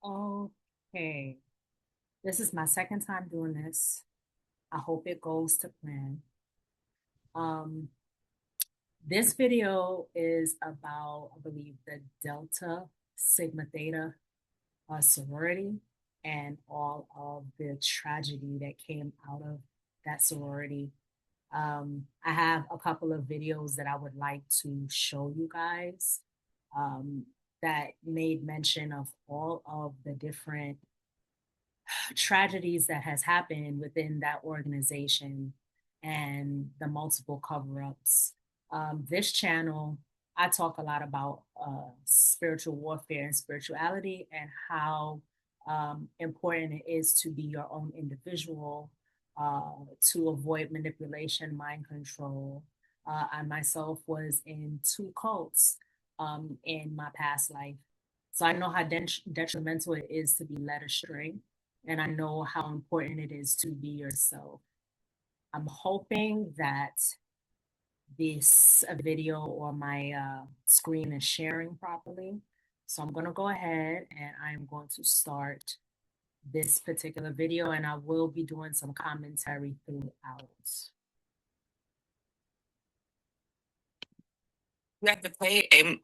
Okay, this is my second time doing this. I hope it goes to plan. Um, this video is about, I believe, the Delta Sigma Theta sorority and all of the tragedy that came out of that sorority. I have a couple of videos that I would like to show you guys um, that made mention of all of the different tragedies that has happened within that organization and the multiple cover-ups. This channel, I talk a lot about spiritual warfare and spirituality and how important it is to be your own individual, uh, to avoid manipulation, mind control. I myself was in two cults in my past life. So I know how detrimental it is to be led astray, and I know how important it is to be yourself. I'm hoping that this video or my screen is sharing properly. So I'm going to go ahead and I'm going to start this particular video, and I will be doing some commentary throughout. You have to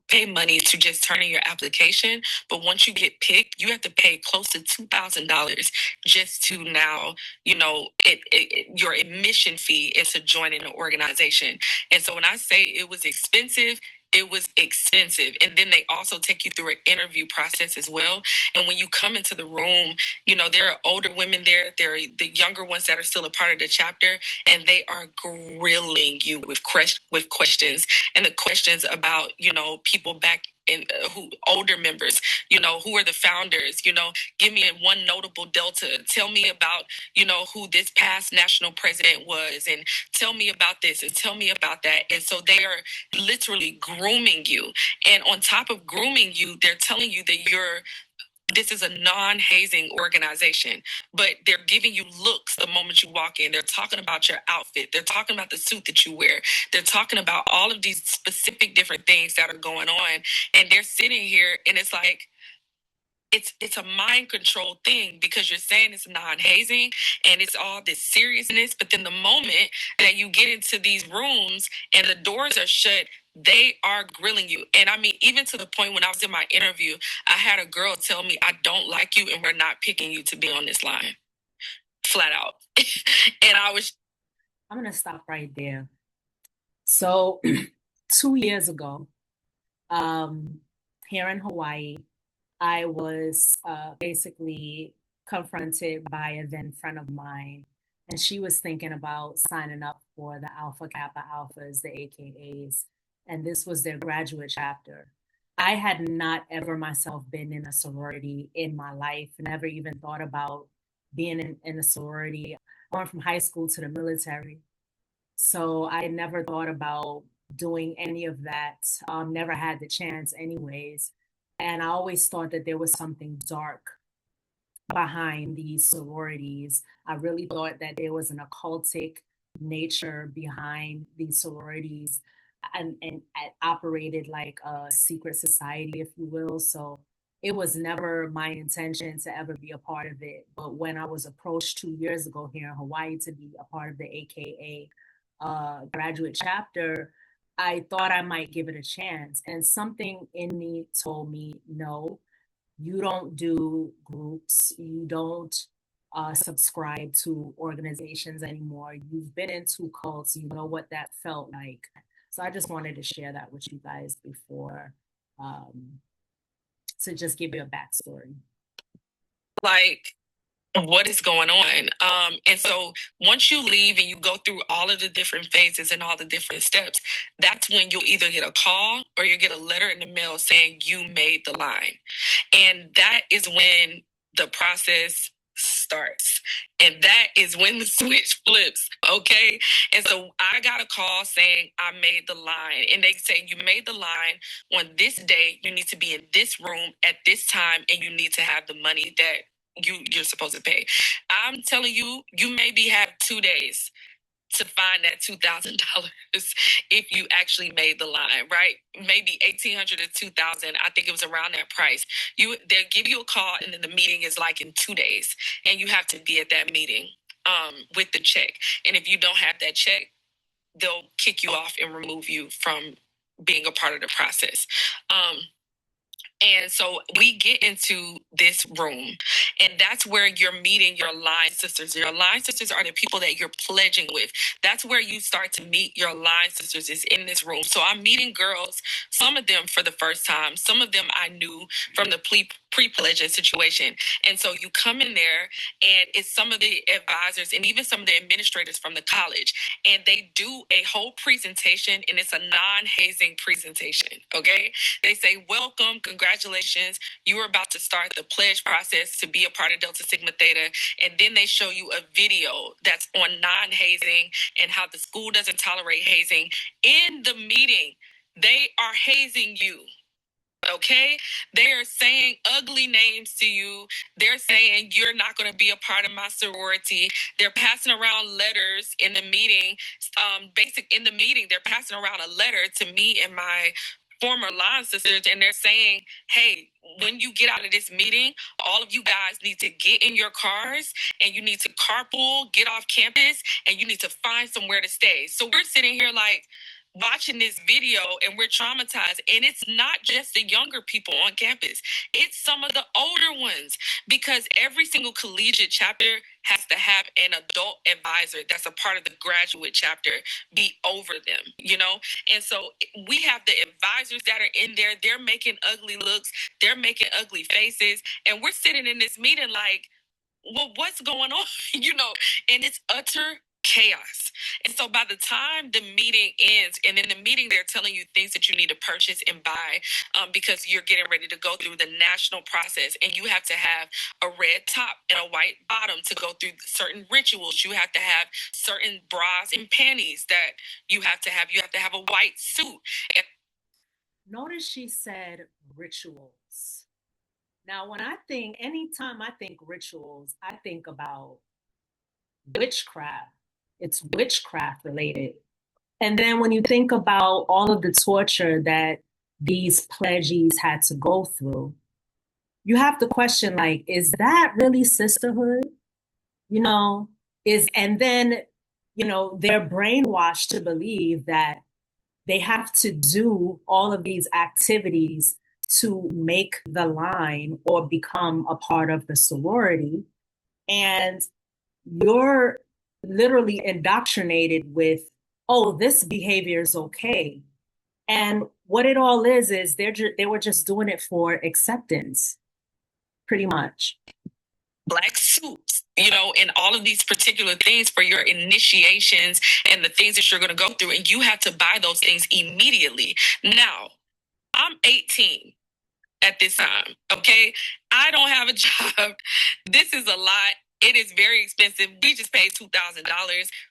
pay money to just turn in your application, but once you get picked, you have to pay close to $2,000 just to now, your admission fee is to join in an organization. And so when I say it was expensive, it was expensive. And then they also take you through an interview process as well. And when you come into the room, there are older women there. There are the younger ones that are still a part of the chapter, and they are grilling you with questions, and the questions about people back in who older members, who are the founders, give me one notable delta, tell me about who this past national president was, and tell me about this and tell me about that. And so they are literally grooming you, and on top of grooming you, they're telling you that this is a non-hazing organization, but they're giving you looks the moment you walk in. They're talking about your outfit. They're talking about the suit that you wear. They're talking about all of these specific different things that are going on. And they're sitting here and it's like, it's a mind control thing because you're saying it's non-hazing and it's all this seriousness, but then the moment that you get into these rooms and the doors are shut, they are grilling you. And I mean, even to the point when I was in my interview, I had a girl tell me, I don't like you and we're not picking you to be on this line, flat out. And I was I'm going to stop right there. So 2 years ago, um, here in Hawaii, I was basically confronted by a then friend of mine, and she was thinking about signing up for the Alpha Kappa Alphas, the AKAs, and this was their graduate chapter. I had not ever myself been in a sorority in my life, never even thought about being in a sorority. I went from high school to the military. So I never thought about doing any of that. Never had the chance, anyways. And I always thought that there was something dark behind these sororities. I really thought that there was an occultic nature behind these sororities, and operated like a secret society, if you will. So it was never my intention to ever be a part of it. But when I was approached 2 years ago here in Hawaii to be a part of the AKA graduate chapter, I thought I might give it a chance. And something in me told me, no, you don't do groups, you don't subscribe to organizations anymore. You've been into cults, you know what that felt like. So I just wanted to share that with you guys before, um, to just give you a backstory. like, what is going on? And so once you leave and you go through all of the different phases and all the different steps, that's when you'll either get a call or you get a letter in the mail saying you made the line. And that is when the process starts. And that is when the switch flips. Okay. And so I got a call saying I made the line. And they say, you made the line on this day. You need to be in this room at this time, and you need to have the money that you're supposed to pay. I'm telling you, you maybe have 2 days to find that $2,000 if you actually made the line, right? Maybe 1,800 to 2,000. I think it was around that price. They'll give you a call, and then the meeting is like in 2 days, and you have to be at that meeting with the check. And if you don't have that check, they'll kick you off and remove you from being a part of the process. And so we get into this room, and that's where you're meeting your line sisters. Your line sisters are the people that you're pledging with. That's where you start to meet your line sisters, is in this room. So I'm meeting girls, some of them for the first time. Some of them I knew from the pre-pledging situation. And so you come in there, and it's some of the advisors and even some of the administrators from the college. And they do a whole presentation, and it's a non-hazing presentation, okay? They say, welcome, congratulations. You are about to start the pledge process to be a part of Delta Sigma Theta. And then they show you a video that's on non-hazing and how the school doesn't tolerate hazing. In the meeting, they are hazing you. Okay, they are saying ugly names to you. They're saying you're not going to be a part of my sorority. They're passing around letters in the meeting. In the meeting, they're passing around a letter to me and my former line sisters, and they're saying, hey, when you get out of this meeting, all of you guys need to get in your cars, and you need to carpool, get off campus, and you need to find somewhere to stay. So we're sitting here like, watching this video, and we're traumatized. And it's not just the younger people on campus, it's some of the older ones, because every single collegiate chapter has to have an adult advisor that's a part of the graduate chapter be over them, you know? And so we have the advisors that are in there. They're making ugly looks, they're making ugly faces, and we're sitting in this meeting like, well, what's going on? You know, and it's utter chaos. And so by the time the meeting ends, and in the meeting they're telling you things that you need to purchase and buy, because you're getting ready to go through the national process, and you have to have a red top and a white bottom to go through certain rituals. You have to have certain bras and panties that you have to have. You have to have a white suit. And notice she said rituals. Now, anytime I think rituals, I think about witchcraft. It's witchcraft related. And then when you think about all of the torture that these pledgees had to go through, you have to question, like, is that really sisterhood? You know, and then, they're brainwashed to believe that they have to do all of these activities to make the line or become a part of the sorority. And you're literally indoctrinated with, oh, this behavior is okay. And what it all is they were just doing it for acceptance, pretty much. Black suits, and all of these particular things for your initiations and the things that you're going to go through. And you have to buy those things immediately. Now, I'm 18 at this time, okay? I don't have a job. This is a lot. It is very expensive. We just paid $2,000.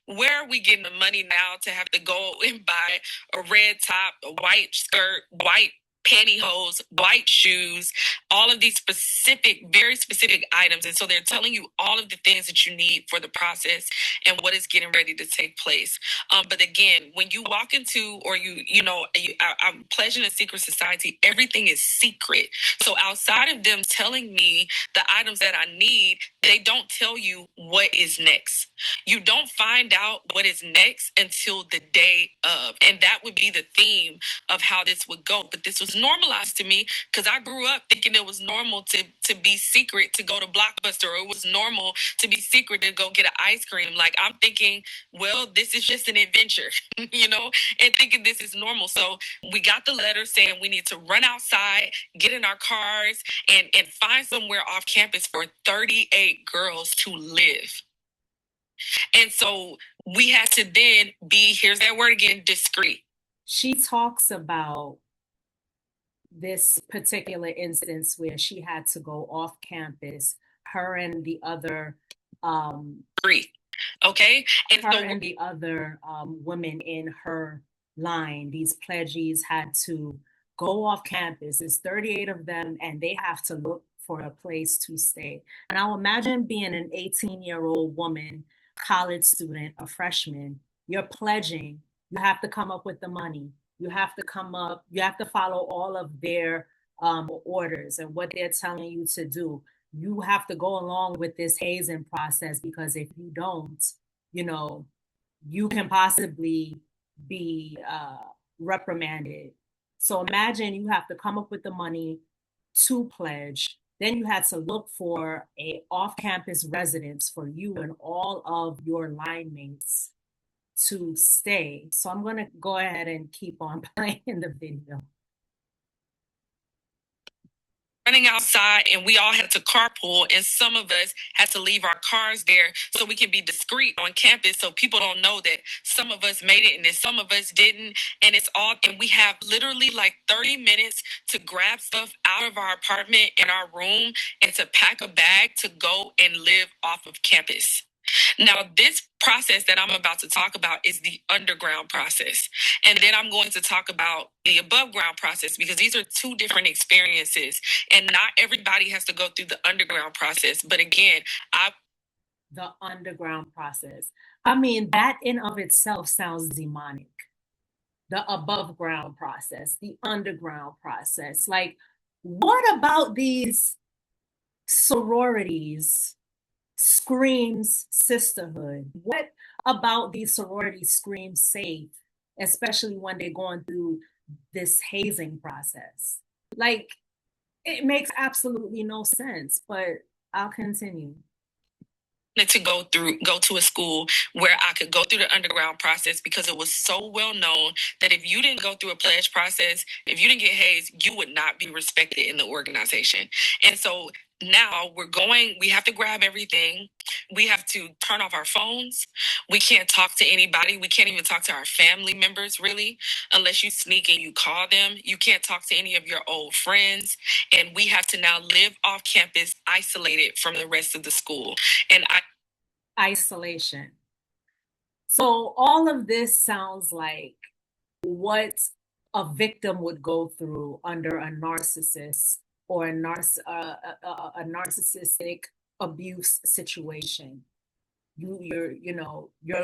Where are we getting the money now to have to go and buy a red top, a white skirt, white pantyhose, white shoes, all of these very specific items? And so they're telling you all of the things that you need for the process and what is getting ready to take place. But again, when you walk into, or I'm pledging a secret society, everything is secret. So outside of them telling me the items that I need, they don't tell you what is next. You don't find out what is next until the day of. And that would be the theme of how this would go. But this was normalized to me because I grew up thinking it was normal to be secret, to go to Blockbuster, or it was normal to be secret to go get an ice cream. Like, I'm thinking, well, this is just an adventure, and thinking this is normal. So we got the letter saying we need to run outside, get in our cars, and find somewhere off campus for 38 girls to live. And so we had to then be, here's that word again, discreet. She talks about this particular instance where she had to go off campus, her and the other okay, and the other women in her line, these pledgees, had to go off campus. There's 38 of them, and they have to look for a place to stay. And I'll imagine being an 18-year-old woman, college student, a freshman, you're pledging, you have to come up with the money. You have to follow all of their orders and what they're telling you to do. You have to go along with this hazing process, because if you don't, you know, you can possibly be reprimanded. So imagine you have to come up with the money to pledge. Then you had to look for a off-campus residence for you and all of your line mates to stay. So I'm going to go ahead and keep on playing the video. Running outside, and we all had to carpool, and some of us had to leave our cars there so we can be discreet on campus, so people don't know that some of us made it and then some of us didn't. And we have literally like 30 minutes to grab stuff out of our apartment in our room and to pack a bag to go and live off of campus. Now, this process that I'm about to talk about is the underground process. And then I'm going to talk about the above ground process, because these are two different experiences. And not everybody has to go through the underground process. But again, the underground process. I mean, that in of itself sounds demonic. The above ground process, the underground process. Like, what about these sororities screams sisterhood? What about these sororities screams safe, especially when they're going through this hazing process? Like, it makes absolutely no sense, but I'll continue. To go to a school where I could go through the underground process, because it was so well known that if you didn't go through a pledge process, if you didn't get hazed, you would not be respected in the organization. And so now we have to grab everything. We have to turn off our phones. We can't talk to anybody. We can't even talk to our family members, really, unless you sneak and you call them. You can't talk to any of your old friends. And we have to now live off campus, isolated from the rest of the school. And isolation. So all of this sounds like what a victim would go through under a narcissist or a narcissistic abuse situation. You're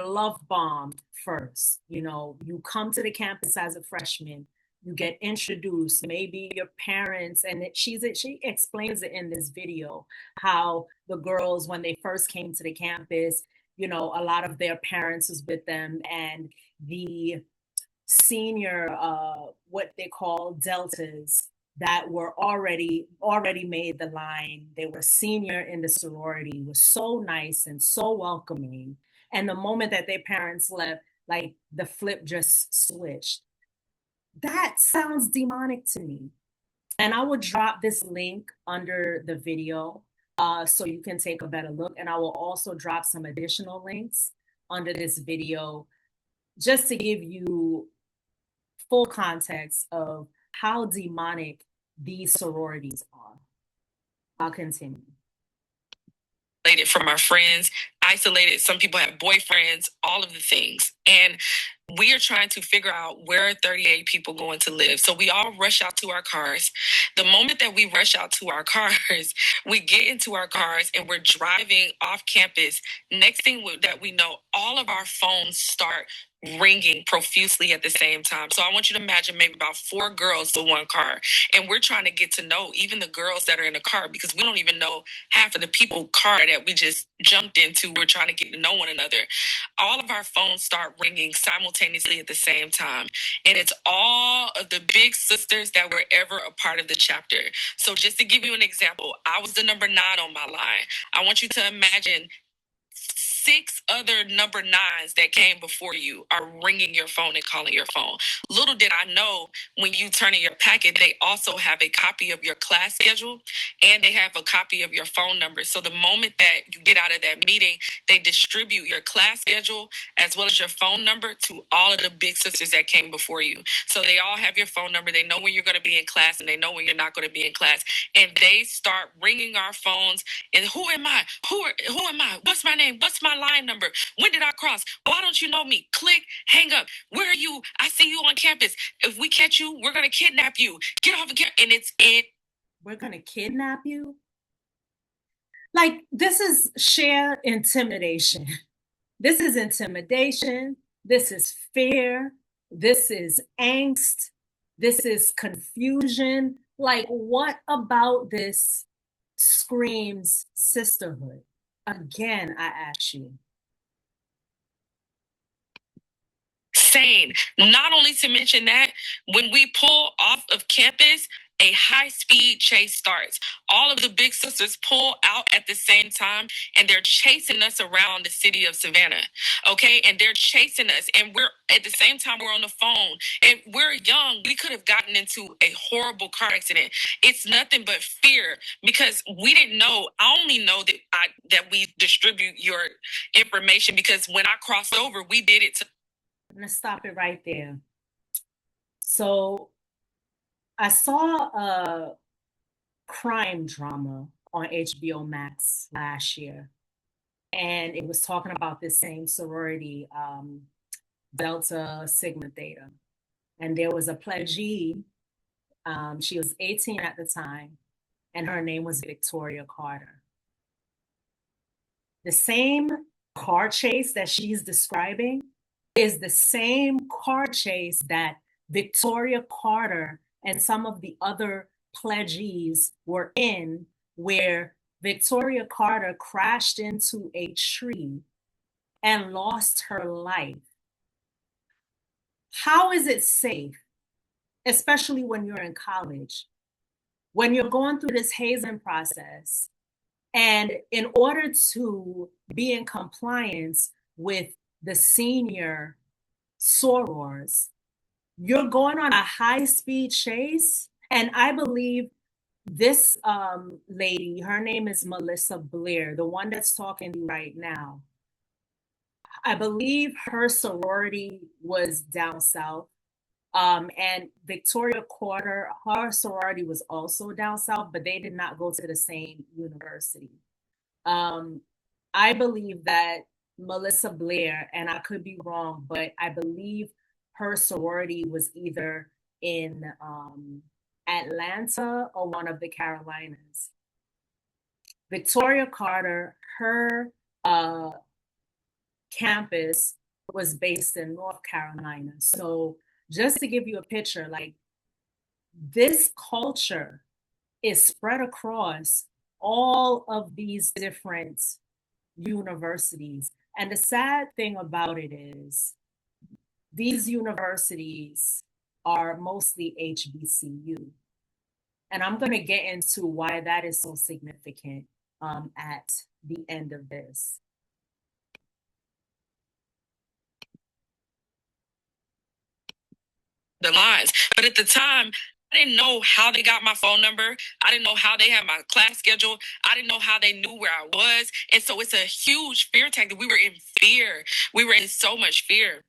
love bombed first. You come to the campus as a freshman, you get introduced, maybe your parents, and she explains it in this video, how the girls, when they first came to the campus, a lot of their parents was with them, and the senior what they call deltas that were already made the line, they were senior in the sorority, was so nice and so welcoming. And the moment that their parents left, like, the flip just switched. That sounds demonic to me. And I will drop this link under the video so you can take a better look. And I will also drop some additional links under this video just to give you full context of how demonic these sororities are. I'll continue. From our friends, isolated. Some people have boyfriends, all of the things. And we are trying to figure out where 38 people going to live. So we all rush out to our cars. The moment that we rush out to our cars, we get into our cars and we're driving off campus. Next thing that we know, all of our phones start ringing profusely at the same time. So I want you to imagine maybe about 4 girls to one car. And we're trying to get to know even the girls that are in the car, because we don't even know half of the people car that we just jumped into. We're trying to get to know one another. All of our phones start ringing simultaneously at the same time. And it's all of the big sisters that were ever a part of the chapter. So just to give you an example, I was the number 9 on my line. I want you to imagine 6 other number 9s that came before you are ringing your phone and calling your phone. Little did I know, when you turn in your packet, they also have a copy of your class schedule and they have a copy of your phone number. So the moment that you get out of that meeting, they distribute your class schedule as well as your phone number to all of the big sisters that came before you. So they all have your phone number. They know when you're going to be in class and they know when you're not going to be in class. And they start ringing our phones. And who am I? Who am I? What's my name? What's my line number? When did I cross? Why don't you know me? Click, hang up. Where are you? I see you on campus. If we catch you, we're going to kidnap you. Get off of campus. And it's it. We're going to kidnap you? Like, this is sheer intimidation. This is intimidation. This is fear. This is angst. This is confusion. Like, what about this screams sisterhood? Again, I ask you. Sane. Not only to mention that, when we pull off of campus, a high-speed chase starts. All of the big sisters pull out at the same time, and they're chasing us around the city of Savannah. Okay, and they're chasing us, and we're at the same time we're on the phone, and we're young. We could have gotten into a horrible car accident. It's nothing but fear because we didn't know. I only know that we distribute your information because when I crossed over, we did it to. I'm going to stop it right there. So I saw a crime drama on HBO Max last year, and it was talking about this same sorority, Delta Sigma Theta. And there was a pledgee. She was 18 at the time, and her name was Victoria Carter. The same car chase that she's describing is the same car chase that Victoria Carter and some of the other pledgees were in, where Victoria Carter crashed into a tree and lost her life. How is it safe, especially when you're in college, when you're going through this hazing process, and in order to be in compliance with the senior sorors, you're going on a high-speed chase? And I believe this lady, her name is Melissa Blair, the one that's talking to you right now. I believe her sorority was down south. And Victoria Carter, her sorority was also down south, but they did not go to the same university. I believe that Melissa Blair, and I could be wrong, but I believe her sorority was either in Atlanta or one of the Carolinas. Victoria Carter, her campus was based in North Carolina. So just to give you a picture, like, this culture is spread across all of these different universities. And the sad thing about it is these universities are mostly HBCU. And I'm going to get into why that is so significant at the end of this. The lines. But at the time, I didn't know how they got my phone number. I didn't know how they had my class schedule. I didn't know how they knew where I was. And so it's a huge fear tactic. We were in fear. We were in so much fear.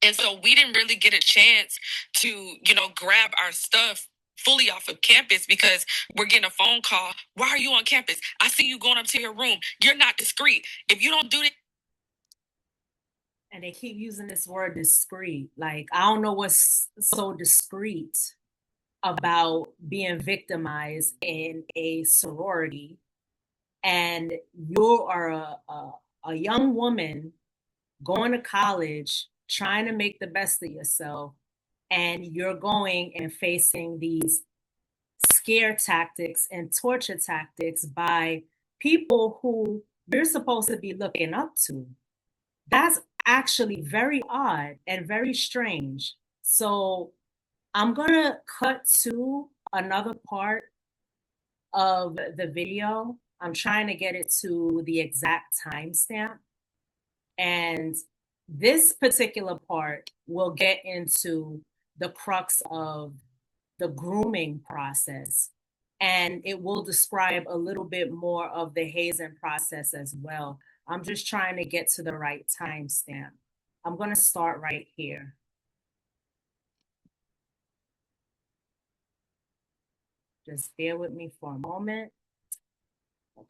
And so we didn't really get a chance to, grab our stuff fully off of campus because we're getting a phone call. Why are you on campus? I see you going up to your room. You're not discreet. If you don't do it. And they keep using this word discreet. Like, I don't know what's so discreet about being victimized in a sorority. And you are a young woman going to college, trying to make the best of yourself, and you're going and facing these scare tactics and torture tactics by people who you're supposed to be looking up to. That's actually very odd and very strange. So I'm going to cut to another part of the video. I'm trying to get it to the exact timestamp. And this particular part will get into the crux of the grooming process. And it will describe a little bit more of the hazing process as well. I'm just trying to get to the right timestamp. I'm going to start right here. Just bear with me for a moment.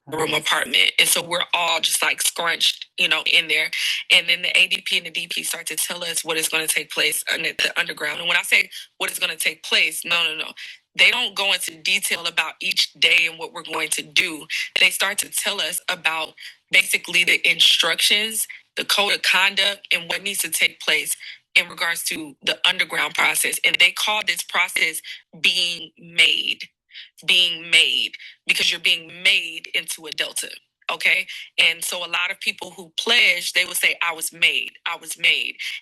Room apartment. And so we're all just like scrunched, in there. And then the ADP and the DP start to tell us what is going to take place in the underground. And when I say what is going to take place, no. They don't go into detail about each day and what we're going to do. They start to tell us about basically the instructions the code of conduct and what needs to take place in regards to the underground process. And they call this process being made, because you're being made into a delta. Okay. And so a lot of people who pledge, they will say, I was made.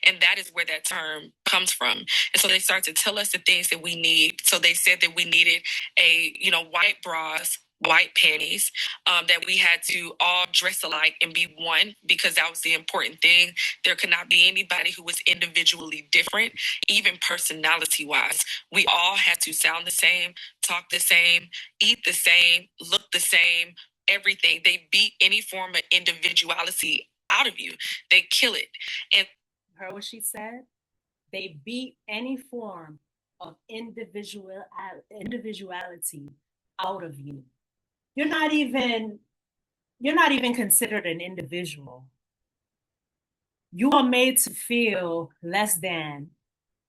And that is where that term comes from. And so they start to tell us the things that we need. So they said that we needed white bras, white panties, that we had to all dress alike and be one, because that was the important thing. There could not be anybody who was individually different, even personality wise. We all had to sound the same, talk the same, eat the same, look the same, everything. They beat any form of individuality out of you. They kill it. And heard what she said? They beat any form of individuality out of you. You're not even considered an individual. You are made to feel less than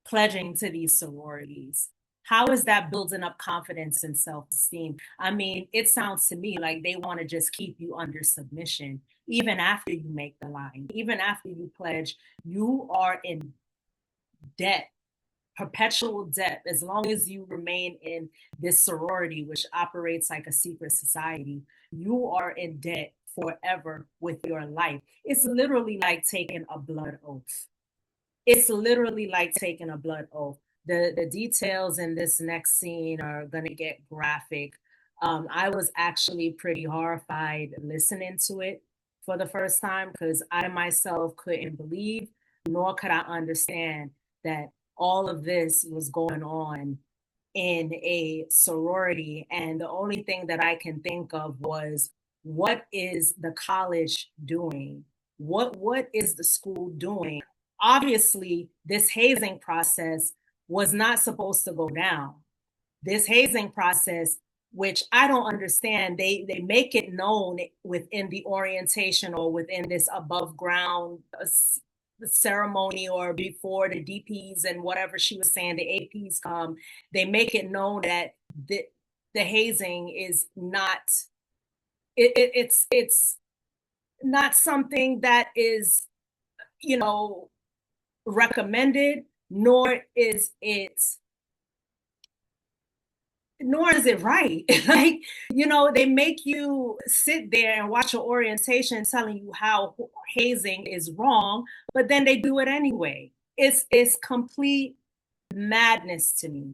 pledging to these sororities. How is that building up confidence and self-esteem? I mean, it sounds to me like they want to just keep you under submission. Even after you make the line, even after you pledge, you are in debt, perpetual debt, as long as you remain in this sorority, which operates like a secret society. You are in debt forever with your life. It's literally like taking a blood oath. The details in this next scene are going to get graphic. I was actually pretty horrified listening to it for the first time, because I myself couldn't believe, nor could I understand that all of this was going on in a sorority. And the only thing that I can think of was, what is the college doing? What is the school doing? Obviously, this hazing process was not supposed to go down. This hazing process, which I don't understand, they make it known within the orientation or within this above ground ceremony, or before the DPs and whatever she was saying, the APs come, they make it known that the hazing is not, it's not something that is, recommended, nor is it right. Like, they make you sit there and watch an orientation telling you how hazing is wrong, but then they do it anyway. It's complete madness to me.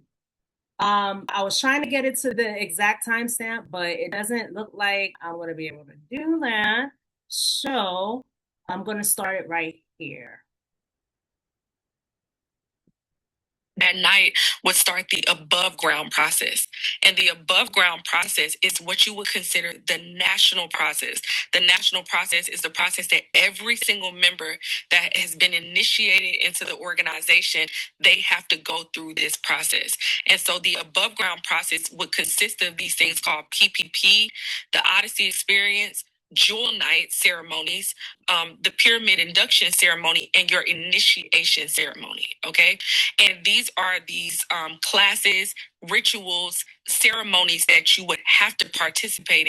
I was trying to get it to the exact timestamp, but it doesn't look like I'm going to be able to do that. So I'm going to start it right here. That night would start the above ground process. And the above ground process is what you would consider the national process. The national process is the process that every single member that has been initiated into the organization, they have to go through this process. And so the above ground process would consist of these things called PPP, the Odyssey experience, jewel night ceremonies, the pyramid induction ceremony, and your initiation ceremony. Okay. And these are these classes, rituals, ceremonies that you would have to participate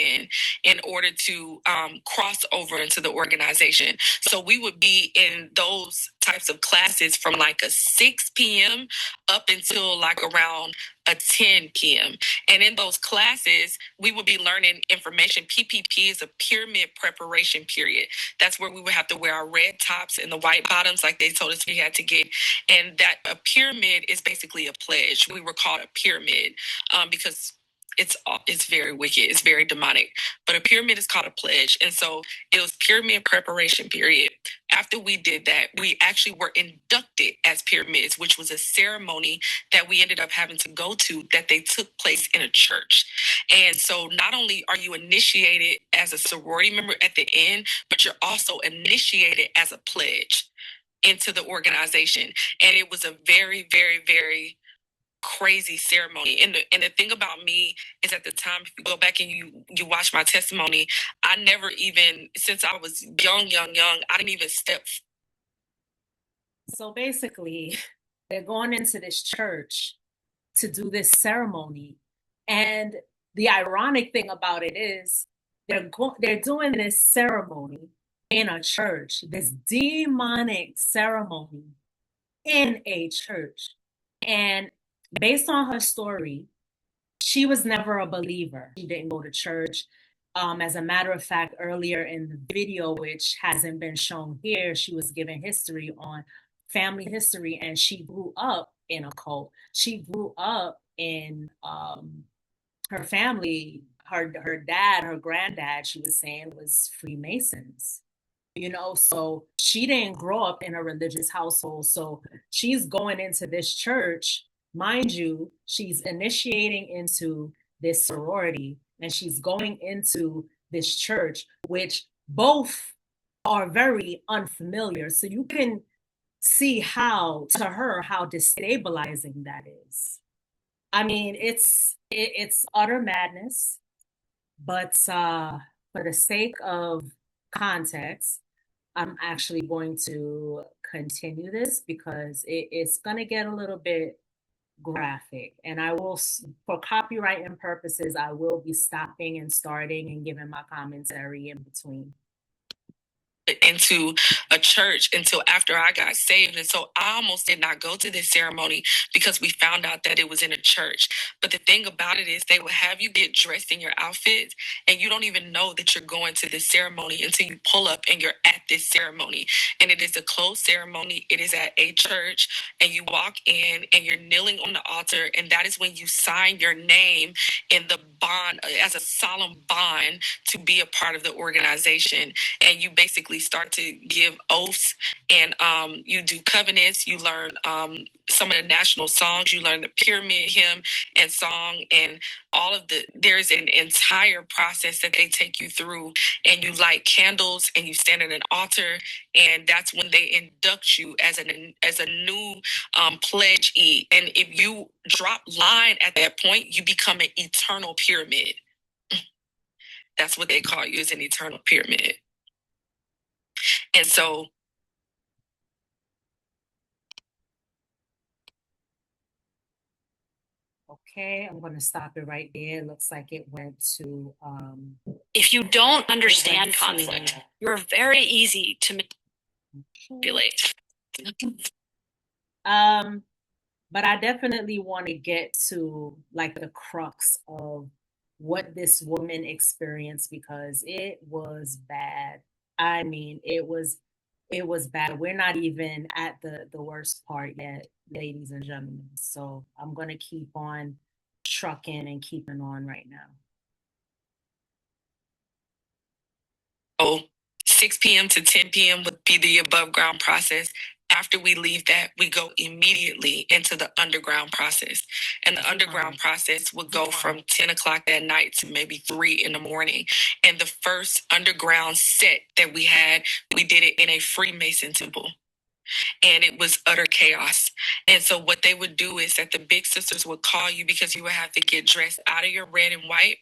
in order to cross over into the organization. So we would be in those types of classes from like a 6 p.m. up until like around a 10 p.m. And in those classes, we would be learning information. PPP is a pyramid preparation period. That's where we would have to wear our red tops and the white bottoms like they told us we had to get. And that a pyramid is basically a pledge. We were called a pyramid because it's very wicked. It's very demonic. But a pyramid is called a pledge. And so it was pyramid preparation period. After we did that, we actually were inducted as pyramids, which was a ceremony that we ended up having to go to, that they took place in a church. And so not only are you initiated as a sorority member at the end, but you're also initiated as a pledge into the organization. And it was a very, very, very crazy ceremony. And the thing about me is, at the time, if you go back and you watch my testimony, I never even, since I was young, I didn't even step. So basically, they're going into this church to do this ceremony. And the ironic thing about it is, they're doing this ceremony in a church, this demonic ceremony in a church. And based on her story, she was never a believer. She didn't go to church. As a matter of fact, earlier in the video, which hasn't been shown here, she was given history on family history, and she grew up in a cult. She grew up in her family, her dad, her granddad, she was saying, was Freemasons. So she didn't grow up in a religious household. So she's going into this church, mind you, she's initiating into this sorority, and she's going into this church, which both are very unfamiliar. So you can see how, to her, how destabilizing that is. I mean, it's utter madness, but for the sake of context, I'm actually going to continue this because it's going to get a little bit graphic. And I will, for copyright purposes, I will be stopping and starting and giving my commentary in between. Into a church until after I got saved. And so I almost did not go to this ceremony because we found out that it was in a church. But the thing about it is they will have you get dressed in your outfits, and you don't even know that you're going to this ceremony until you pull up and you're at this ceremony. And it is a closed ceremony. It is at a church, and you walk in and you're kneeling on the altar, and that is when you sign your name in the bond as a solemn bond to be a part of the organization. And you basically start to give oaths, and you do covenants. You learn some of the national songs. You learn the pyramid hymn and song, and all of there's an entire process that they take you through, and you light candles and you stand at an altar, and that's when they induct you as a new pledgee. And if you drop line at that point, you become an eternal pyramid. That's what they call you, as an eternal pyramid. And so okay, I'm going to stop it right there. It looks like it went to if you don't understand conflict, you're very easy to manipulate. But I definitely want to get to like the crux of what this woman experienced, because it was bad. I mean, it was bad. We're not even at the worst part yet, ladies and gentlemen. So I'm gonna keep on trucking and keeping on right now. 6 p.m. to 10 p.m. would be the above ground process. After we leave that, we go immediately into the underground process. And the underground process would go from 10 o'clock that night to maybe 3 in the morning. And the first underground set that we had, we did it in a Freemason temple. And it was utter chaos. And so what they would do is that the big sisters would call you, because you would have to get dressed out of your red and white.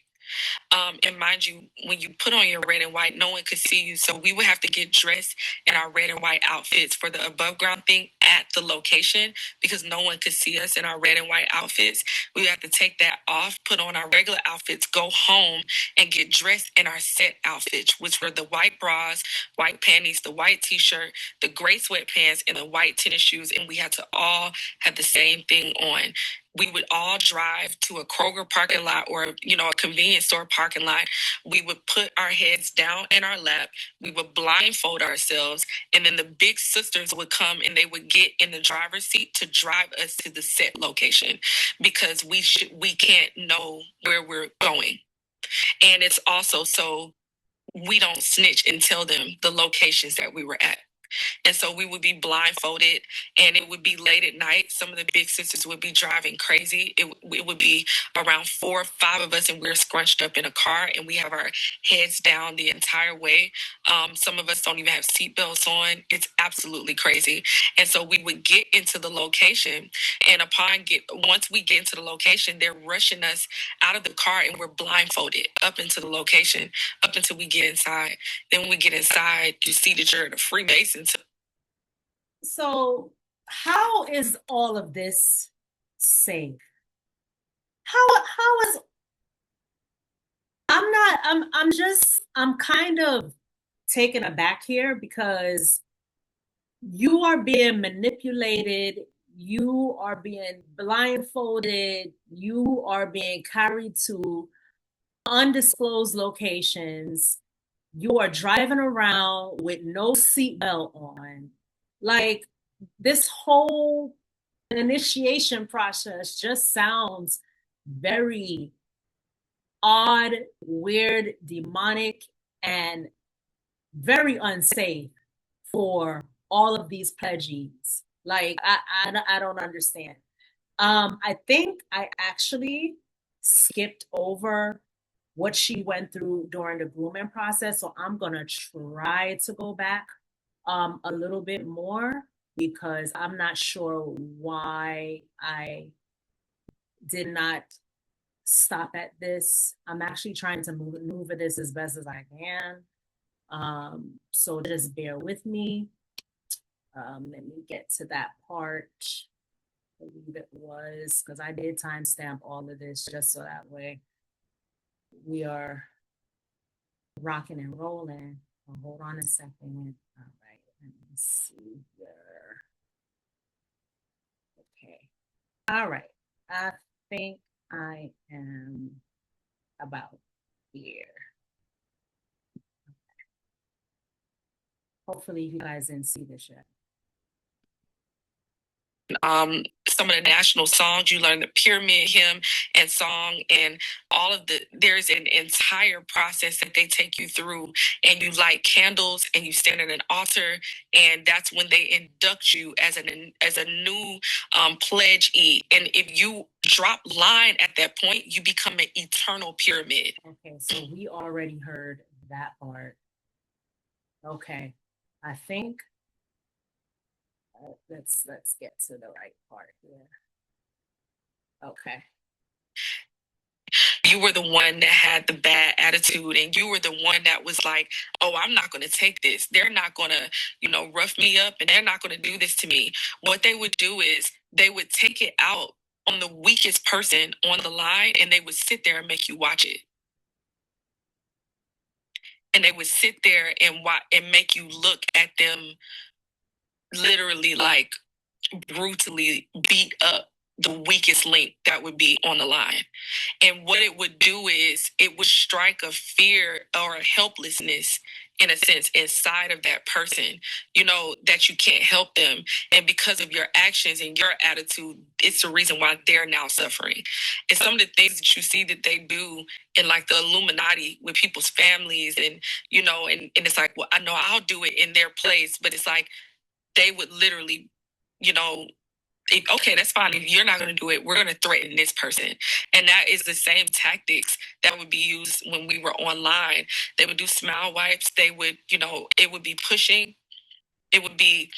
And mind you, when you put on your red and white, no one could see you. So we would have to get dressed in our red and white outfits for the above ground thing at the location, because no one could see us in our red and white outfits. We would have to take that off, put on our regular outfits, go home and get dressed in our set outfits, which were the white bras, white panties, the white t-shirt, the gray sweatpants, and the white tennis shoes. And we had to all have the same thing on. We would all drive to a Kroger parking lot, or, a convenience store parking lot. We would put our heads down in our lap. We would blindfold ourselves. And then the big sisters would come and they would get in the driver's seat to drive us to the set location, because we can't know where we're going. And it's also so we don't snitch and tell them the locations that we were at. And so we would be blindfolded, and it would be late at night. Some of the big sisters would be driving crazy. It would be around 4 or 5 of us, and we're scrunched up in a car, and we have our heads down the entire way. Some of us don't even have seatbelts on. It's absolutely crazy. And so we would get into the location, and once we get into the location, they're rushing us out of the car, and we're blindfolded up into the location, up until we get inside. Then when we get inside, you see that you're a Freemason. So how is all of this safe? How is I'm kind of taken aback here because you are being manipulated, you are being blindfolded, you are being carried to undisclosed locations, you are driving around with no seatbelt on. Like, this whole initiation process just sounds very odd, weird, demonic, and very unsafe for all of these pledgees. Like, I don't understand. I think I actually skipped over what she went through during the grooming process, so I'm gonna try to go back a little bit more because I'm not sure why I did not stop at this. I'm actually trying to maneuver this as best as I can. So just bear with me. Let me get to that part. I believe it was because I did timestamp all of this just so that way we are rocking and rolling. Oh, hold on a second. All right, let me see here. Okay. All right. I think I am about here. Hopefully you guys didn't see this yet. Some of the national songs, you learn the pyramid hymn and song, and all of there's an entire process that they take you through, and you light candles and you stand at an altar, and that's when they induct you as a new pledgee. And if you drop line at that point, you become an eternal pyramid. Okay, so we already heard that part. Okay, I think let's get to the right part here. Okay. You were the one that had the bad attitude, and you were the one that was like, oh, I'm not going to take this. They're not going to, rough me up, and they're not going to do this to me. What they would do is they would take it out on the weakest person on the line, and they would sit there and make you watch it. And they would sit there and watch and make you look at them literally like brutally beat up the weakest link that would be on the line. And what it would do is it would strike a fear or a helplessness, in a sense, inside of that person, that you can't help them. And because of your actions and your attitude, it's the reason why they're now suffering. And some of the things that you see that they do in like the Illuminati with people's families and it's like, well, I know I'll do it in their place, but it's like they would literally, okay, that's fine. If you're not going to do it, we're going to threaten this person. And that is the same tactics that would be used when we were online. They would do smile wipes. They would, it would be pushing. It would be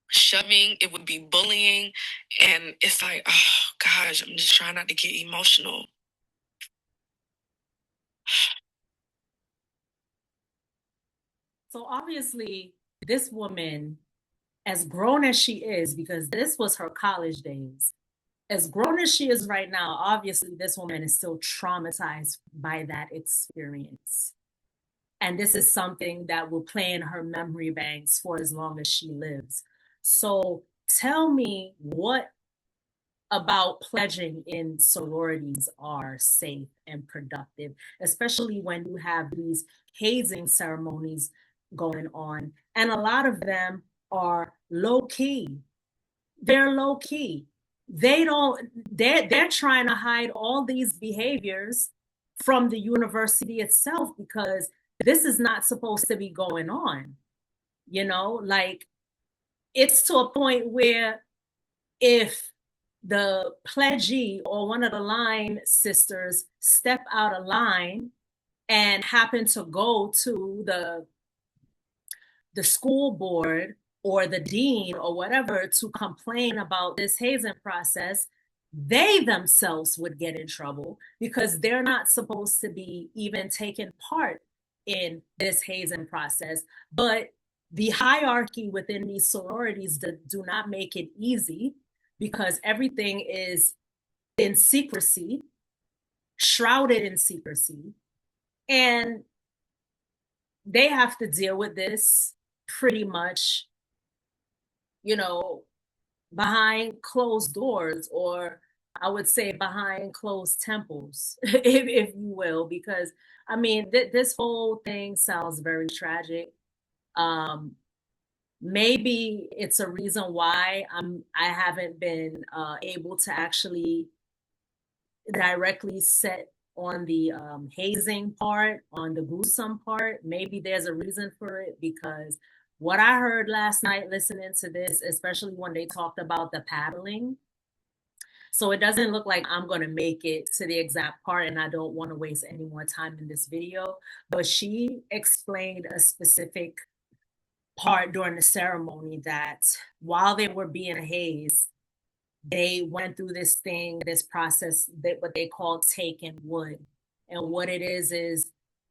shoving. It would be bullying. And it's like, oh, gosh, I'm just trying not to get emotional. So obviously, this woman, as grown as she is, because this was her college days, as grown as she is right now, obviously this woman is still traumatized by that experience. And this is something that will play in her memory banks for as long as she lives. So tell me, what about pledging in sororities are safe and productive, especially when you have these hazing ceremonies going on. And a lot of them are low key. They're low key. They're trying to hide all these behaviors from the university itself because this is not supposed to be going on. Like, it's to a point where if the pledgee or one of the line sisters step out of line and happen to go to the school board or the dean or whatever to complain about this hazing process, they themselves would get in trouble because they're not supposed to be even taking part in this hazing process. But the hierarchy within these sororities do not make it easy because everything is in secrecy, shrouded in secrecy. And they have to deal with this pretty much, you know, behind closed doors, or I would say behind closed temples, if you will, because I mean, this whole thing sounds very tragic. Um, Maybe it's a reason why I haven't been able to actually directly set on the hazing part, on the gruesome part. Maybe there's a reason for it, because what I heard last night listening to this, especially when they talked about the paddling, so it doesn't look like I'm going to make it to the exact part, and I don't want to waste any more time in this video, but she explained a specific part during the ceremony that while they were being hazed, they went through this thing, this process, that what they call taking wood. And what it is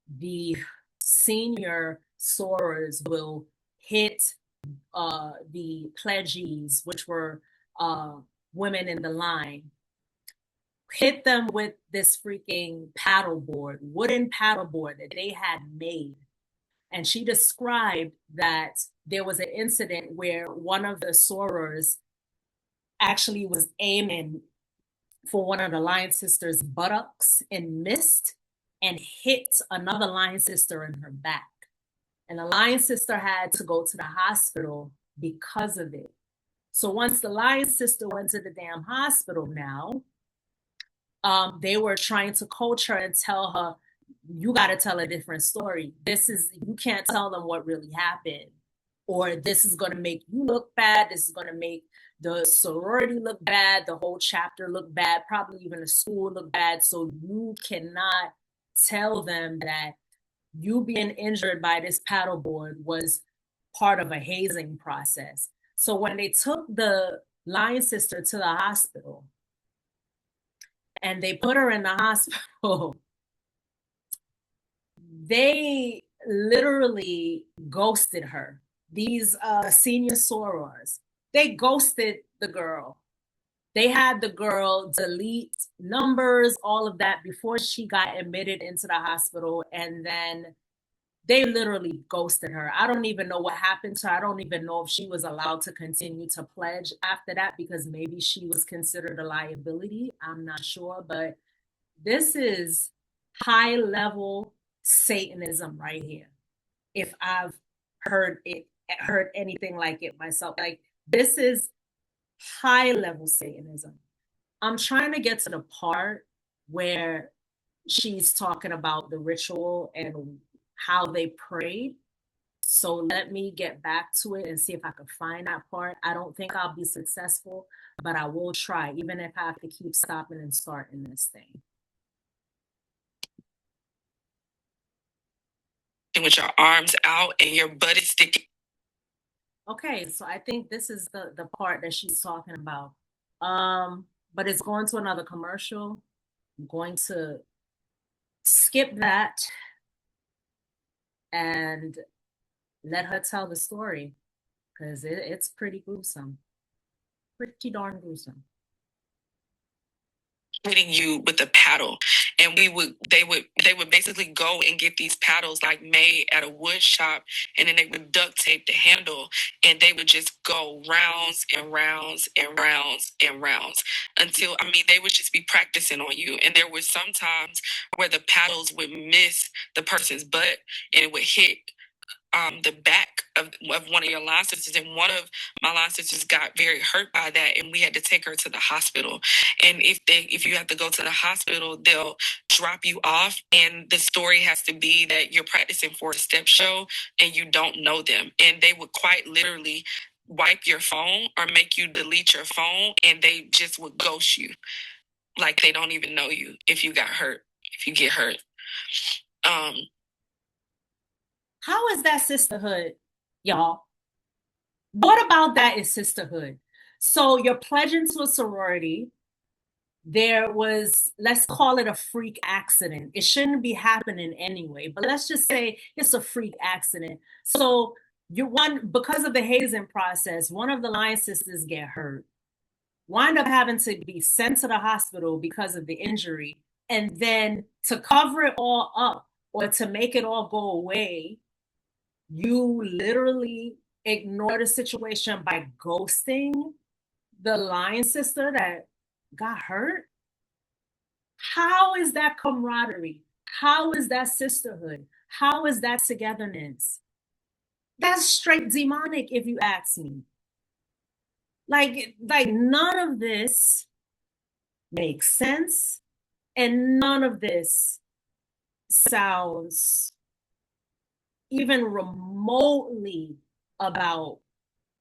the senior sorors will hit the pledgees, which were women in the line, hit them with this freaking paddleboard, wooden paddleboard that they had made. And she described that there was an incident where one of the sorors actually was aiming for one of the Lion sisters' buttocks and missed and hit another Lion sister in her back. And the Lion sister had to go to the hospital because of it. So once the Lion sister went to the damn hospital now, they were trying to coach her and tell her, you got to tell a different story. You can't tell them what really happened, or this is going to make you look bad. This is going to make the sorority look bad, the whole chapter look bad, probably even the school look bad. So you cannot tell them that you being injured by this paddleboard was part of a hazing process. So when they took the Lion sister to the hospital and they put her in the hospital, they literally ghosted her. These senior sorors, they ghosted the girl. They had the girl delete numbers, all of that, before she got admitted into the hospital. And then they literally ghosted her. I don't even know what happened to her. I don't even know if she was allowed to continue to pledge after that, because maybe she was considered a liability. I'm not sure. But this is high level Satanism right here. If I've heard anything like it myself, like this is high level Satanism. I'm trying to get to the part where she's talking about the ritual and how they prayed. So let me get back to it and see if I can find that part. I don't think I'll be successful, but I will try, even if I have to keep stopping and starting this thing. With your arms out and your butt is sticking. Okay, so I think this is the part that she's talking about. But it's going to another commercial. I'm going to skip that and let her tell the story, because it's pretty gruesome. Pretty darn gruesome. Hitting you with a paddle, and they would basically go and get these paddles like made at a wood shop, and then they would duct tape the handle, and they would just go rounds and rounds and rounds and rounds until, I mean, they would just be practicing on you. And there were some times where the paddles would miss the person's butt and it would hit the back of one of your line sisters, and one of my line sisters got very hurt by that, and we had to take her to the hospital. And if you have to go to the hospital, they'll drop you off, and the story has to be that you're practicing for a step show and you don't know them, and they would quite literally wipe your phone or make you delete your phone, and they just would ghost you, like they don't even know you if you get hurt. How is that sisterhood, y'all? What about that is sisterhood? So you're pledging to a sorority. There was, let's call it a freak accident. It shouldn't be happening anyway, but let's just say it's a freak accident. So because of the hazing process, one of the Lion sisters get hurt, wind up having to be sent to the hospital because of the injury. And then to cover it all up, or to make it all go away, you literally ignore the situation by ghosting the line sister that got hurt? How is that camaraderie? How is that sisterhood? How is that togetherness? That's straight demonic, if you ask me. Like none of this makes sense, and none of this sounds even remotely about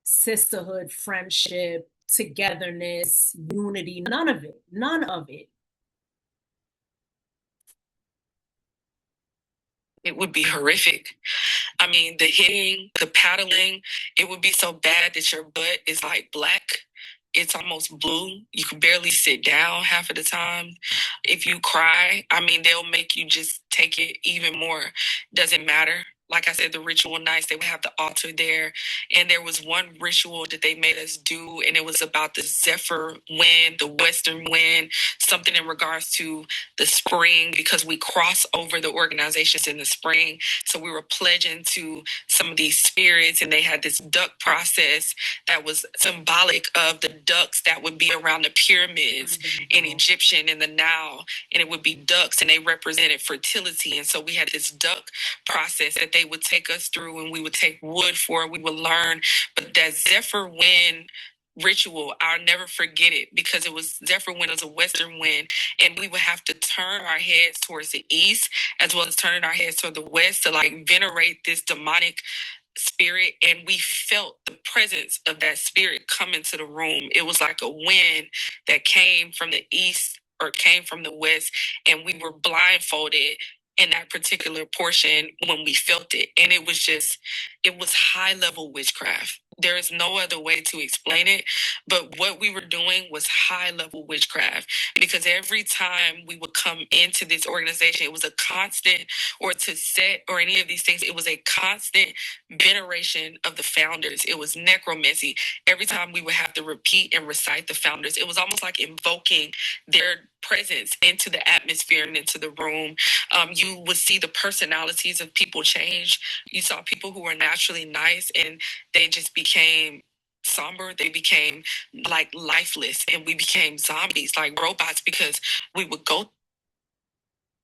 sisterhood, friendship, togetherness, unity. None of it. None of it. It would be horrific. I mean, the hitting, the paddling, it would be so bad that your butt is like black. It's almost blue. You can barely sit down half of the time. If you cry, I mean, they'll make you just take it even more. Doesn't matter. Like I said, the ritual nights, they would have the altar there. And there was one ritual that they made us do, and it was about the zephyr wind, the western wind, something in regards to the spring, because we cross over the organizations in the spring. So we were pledging to some of these spirits, and they had this duck process that was symbolic of the ducks that would be around the pyramids in Egyptian in the Nile, and it would be ducks, and they represented fertility. And so we had this duck process that they would take us through, and we would take wood for it, we would learn. But that zephyr wind ritual, I'll never forget it, because it was zephyr wind, it was a western wind, and we would have to turn our heads towards the east as well as turning our heads toward the west to like venerate this demonic spirit. And we felt the presence of that spirit come into the room. It was like a wind that came from the east or came from the west, and we were blindfolded in that particular portion when we felt it. And it was high level witchcraft. There is no other way to explain it, but what we were doing was high level witchcraft, because every time we would come into this organization, it was a constant, or to set or any of these things, it was a constant veneration of the founders. It was necromancy. Every time we would have to repeat and recite the founders, it was almost like invoking their presence into the atmosphere and into the room. You would see the personalities of people change. You saw people who were naturally nice, and they just became somber. They became like lifeless, and we became zombies, like robots, because we would go.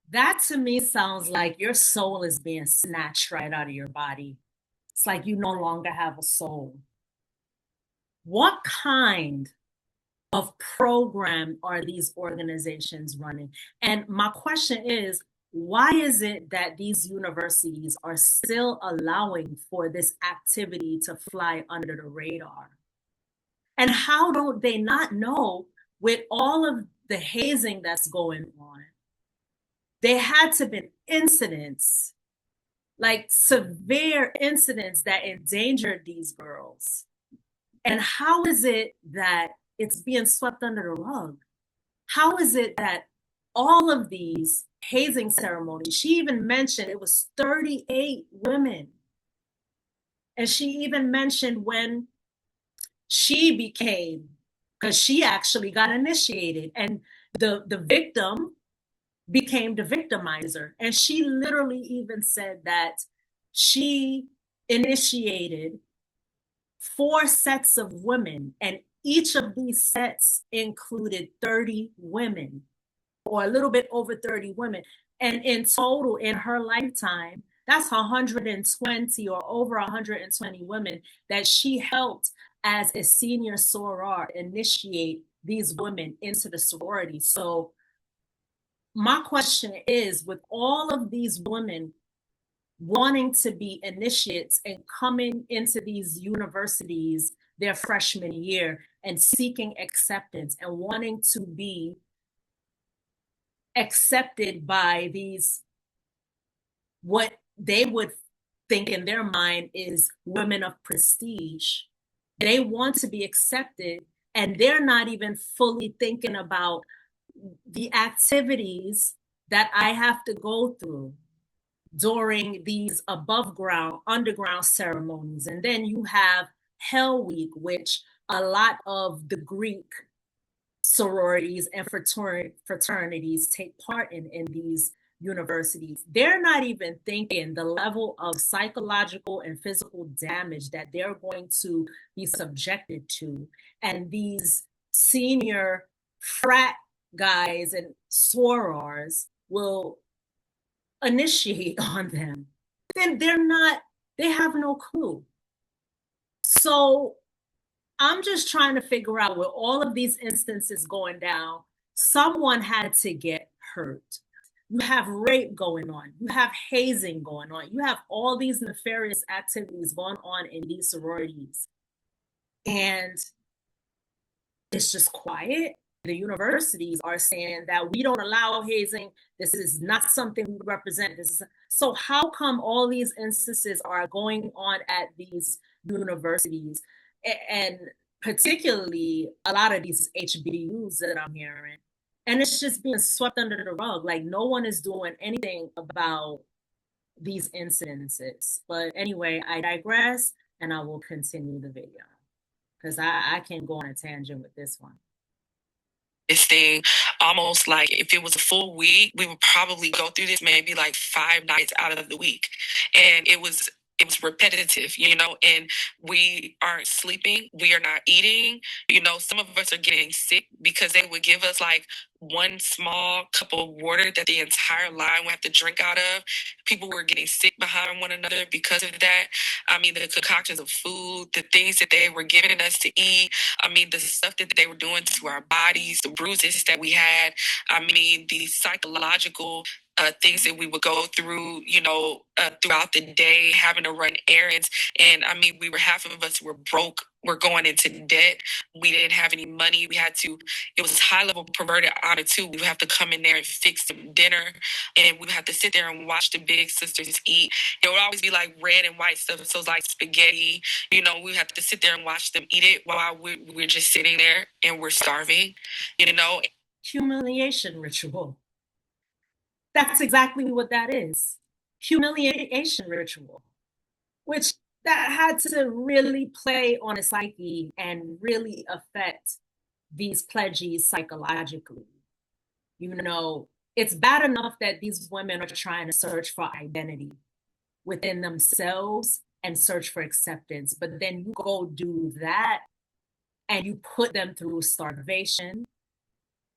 That to me sounds like your soul is being snatched right out of your body. It's like you no longer have a soul. What kind of program are these organizations running? And my question is, why is it that these universities are still allowing for this activity to fly under the radar? And how don't they not know, with all of the hazing that's going on, there had to be incidents, like severe incidents that endangered these girls? And how is it that it's being swept under the rug? How is it that all of these hazing ceremonies, she even mentioned it was 38 women. And she even mentioned when she became, because she actually got initiated, and the victim became the victimizer. And she literally even said that she initiated 4 sets of women, and each of these sets included 30 women, or a little bit over 30 women. And in total, in her lifetime, that's 120 or over 120 women that she helped as a senior soror initiate these women into the sorority. So my question is, with all of these women wanting to be initiates and coming into these universities their freshman year and seeking acceptance and wanting to be accepted by these, what they would think in their mind is women of prestige. They want to be accepted, and they're not even fully thinking about the activities that I have to go through during these above ground, underground ceremonies. And then you have Hell Week, which a lot of the Greek sororities and fraternities take part in these universities, they're not even thinking the level of psychological and physical damage that they're going to be subjected to. And these senior frat guys and sorors will initiate on them. Then they have no clue. So I'm just trying to figure out, with all of these instances going down, someone had to get hurt. You have rape going on. You have hazing going on. You have all these nefarious activities going on in these sororities. And it's just quiet. The universities are saying that we don't allow hazing. This is not something we represent. So how come all these instances are going on at these universities? And particularly a lot of these HBCUs that I'm hearing. And it's just being swept under the rug. Like, no one is doing anything about these incidences. But anyway, I digress, and I will continue the video because I can go on a tangent with this one. This thing, almost like if it was a full week, we would probably go through this maybe like 5 nights out of the week. And it was repetitive, and we aren't sleeping, we are not eating. Some of us are getting sick because they would give us like one small cup of water that the entire line would have to drink out of. People were getting sick behind one another because of that. I mean, the concoctions of food, the things that they were giving us to eat. I mean, the stuff that they were doing to our bodies, the bruises that we had. I mean, the psychological things that we would go through, throughout the day, having to run errands. And I mean, half of us were broke. We're going into debt. We didn't have any money. It was high level perverted honor too. We would have to come in there and fix them dinner. And we would have to sit there and watch the big sisters eat. It would always be like red and white stuff. So it's like spaghetti, we would have to sit there and watch them eat it while we're just sitting there and we're starving, Humiliation ritual. That's exactly what that is. Humiliation ritual, which that had to really play on a psyche and really affect these pledges psychologically. It's bad enough that these women are trying to search for identity within themselves and search for acceptance, but then you go do that and you put them through starvation,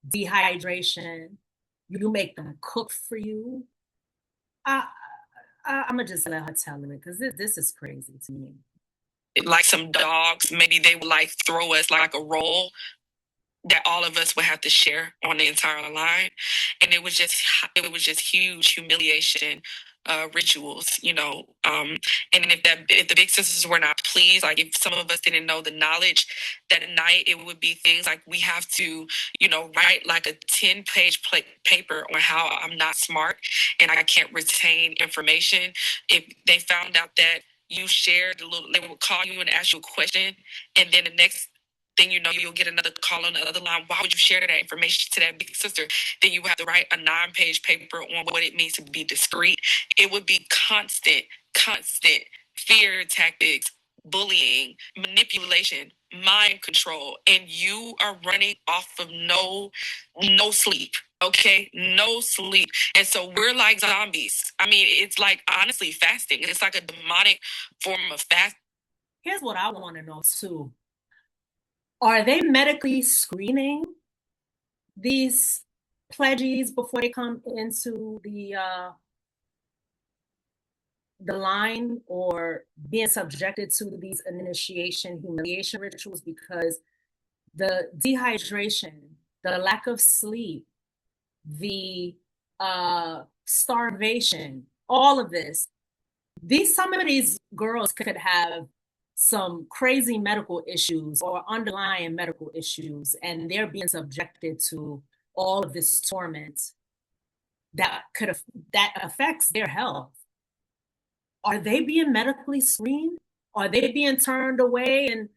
dehydration, you make them cook for you. I'm gonna just let her tell it because this is crazy to me. Like some dogs, maybe they would like throw us like a roll that all of us would have to share on the entire line, and it was just huge humiliation rituals, and if the big sisters were not pleased, like if some of us didn't know the knowledge that night, it would be things like we have to, write like a 10-page paper on how I'm not smart and I can't retain information. If they found out that you shared they would call you and ask you a question, and then the next thing you'll get another call on the other line. Why would you share that information to that big sister? Then you have to write a 9-page paper on what it means to be discreet. It would be constant fear tactics, bullying, manipulation, mind control, and you are running off of no sleep. Okay, no sleep. And so we're like zombies. I mean, it's like honestly fasting. It's like a demonic form of fast. Here's what I want to know too. Are they medically screening these pledges before they come into the line, or being subjected to these initiation humiliation rituals? Because the dehydration, the lack of sleep, the starvation, all of this, some of these girls could have some crazy medical issues or underlying medical issues, and they're being subjected to all of this torment that affects their health. Are they being medically screened? Are they being turned away and,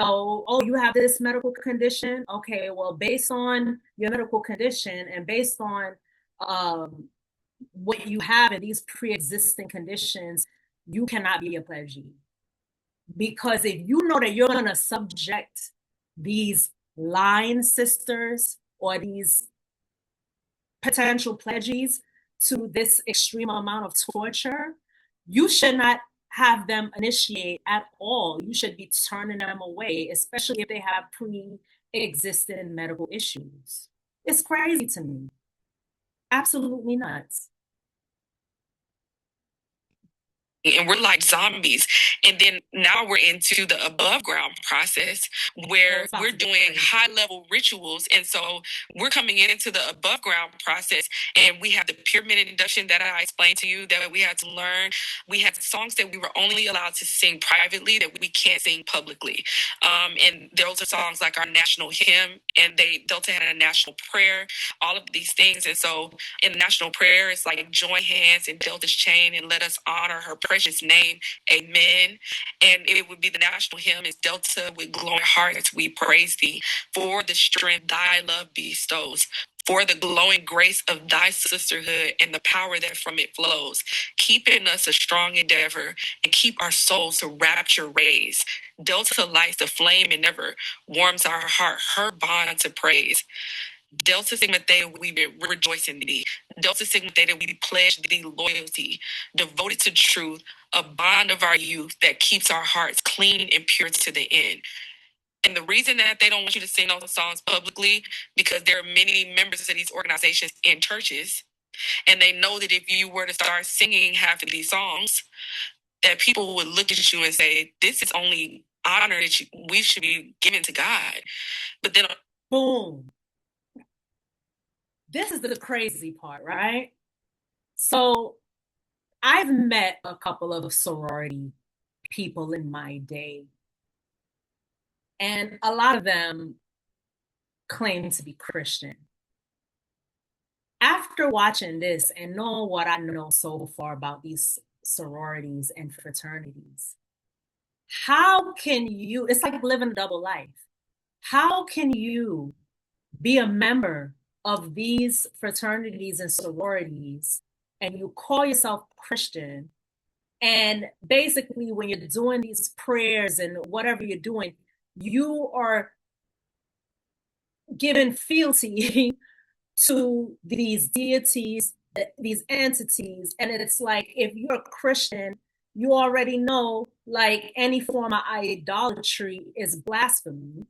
oh, you have this medical condition? Okay, well, based on your medical condition and based on what you have in these pre-existing conditions, you cannot be a pledgee. Because if you know that you're going to subject these line sisters or these potential pledgees to this extreme amount of torture, you should not have them initiate at all. You should be turning them away, especially if they have pre-existing medical issues. It's crazy to me. Absolutely nuts. And we're like zombies. And then now we're into the above ground process where we're doing high level rituals. And so we're coming into the above ground process, and we have the pyramid induction that I explained to you that we had to learn. We had songs that we were only allowed to sing privately that we can't sing publicly. And those are songs like our national hymn, and Delta had a national prayer, all of these things. And so in the national prayer, it's like join hands in Delta's chain and let us honor her precious name. Amen. And it would be the national hymn is Delta with glowing hearts we praise thee for the strength thy love bestows, for the glowing grace of thy sisterhood and the power that from it flows, keeping us a strong endeavor and keep our souls to rapture raise. Delta lights the flame and never warms our heart, her bond unto praise. Delta Sigma Theta, we rejoice in thee. Delta Sigma Theta, we pledge thee loyalty, devoted to truth, a bond of our youth that keeps our hearts clean and pure to the end. And the reason that they don't want you to sing those songs publicly, because there are many members of these organizations in churches, and they know that if you were to start singing half of these songs, that people would look at you and say, this is only honor that we should be giving to God. But then, boom. This is the crazy part, right? So I've met a couple of sorority people in my day, and a lot of them claim to be Christian. After watching this and knowing what I know so far about these sororities and fraternities, how can you, it's like living a double life. How can you be a member of these fraternities and sororities and you call yourself Christian, and basically when you're doing these prayers and whatever you're doing, you are giving fealty to these deities, these entities. And it's like, if you're a Christian, you already know like any form of idolatry is blasphemy.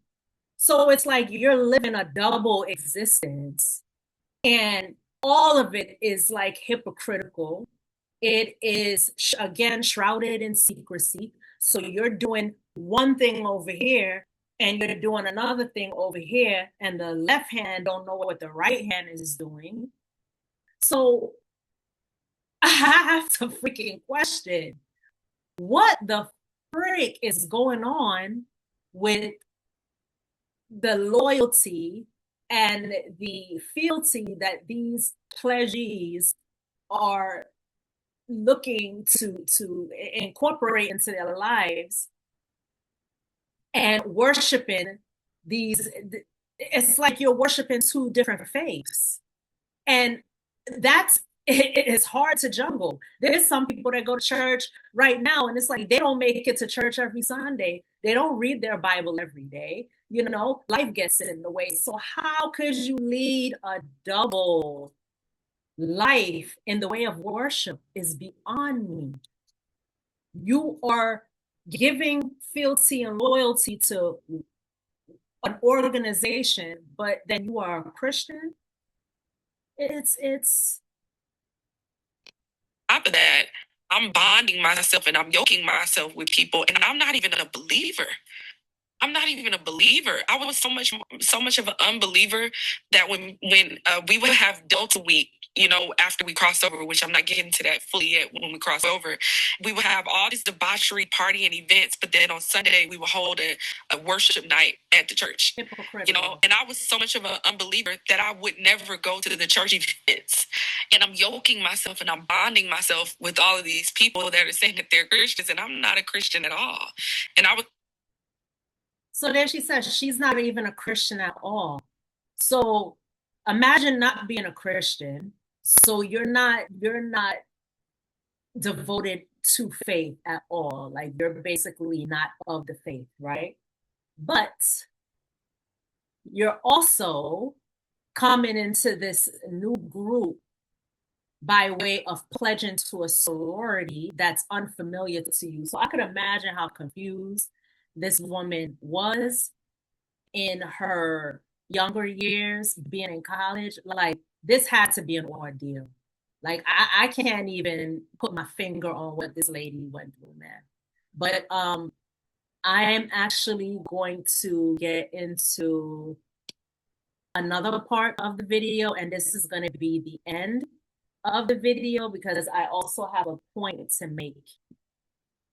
So it's like you're living a double existence, and all of it is like hypocritical. It is, again, shrouded in secrecy. So you're doing one thing over here and you're doing another thing over here, and the left hand don't know what the right hand is doing. So I have to freaking question, what the frick is going on with the loyalty and the fealty that these pledgees are looking to incorporate into their lives, and worshiping these. It's like you're worshiping two different faiths, and that's, it is hard to juggle. There's some people that go to church right now, and it's like they don't make it to church every Sunday. They don't read their Bible every day. You know, life gets in the way. So how could you lead a double life in the way of worship? Is beyond me. You are giving fealty and loyalty to an organization, but then you are a Christian. It's after that, I'm bonding myself and I'm yoking myself with people, and I'm not even a believer. I'm not even a believer. I was so much of an unbeliever that when we would have Delta Week, you know, after we crossed over, which I'm not getting to that fully yet when we cross over, we would have all this debauchery party and events, but then on Sunday we would hold a worship night at the church. You know, and I was so much of an unbeliever that I would never go to the church events. And I'm yoking myself and I'm bonding myself with all of these people that are saying that they're Christians, and I'm not a Christian at all. And I was. So there she says she's not even a Christian at all. So imagine not being a Christian. So you're not devoted to faith at all. Like you're basically not of the faith, right? But you're also coming into this new group by way of pledging to a sorority that's unfamiliar to you. So I could imagine how confused this woman was in her younger years, being in college. Like, this had to be an ordeal. Like, I can't even put my finger on what this lady went through, man. But I am actually going to get into another part of the video, and this is going to be the end of the video because I also have a point to make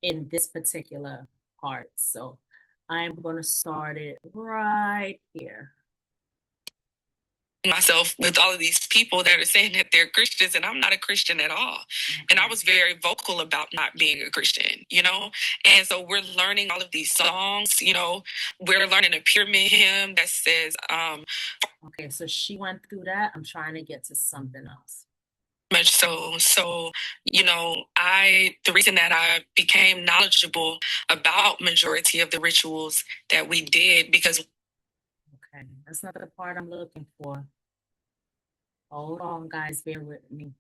in this particular part. So I'm going to start it right here. Myself with all of these people that are saying that they're Christians, and I'm not a Christian at all. And I was very vocal about not being a Christian, you know? And so we're learning all of these songs, you know, we're learning a pyramid hymn that says, okay, so she went through that. I'm trying to get to something else. Much so, you know, the reason that I became knowledgeable about majority of the rituals that we did, because okay, that's not the part I'm looking for. Hold on, guys, bear with me.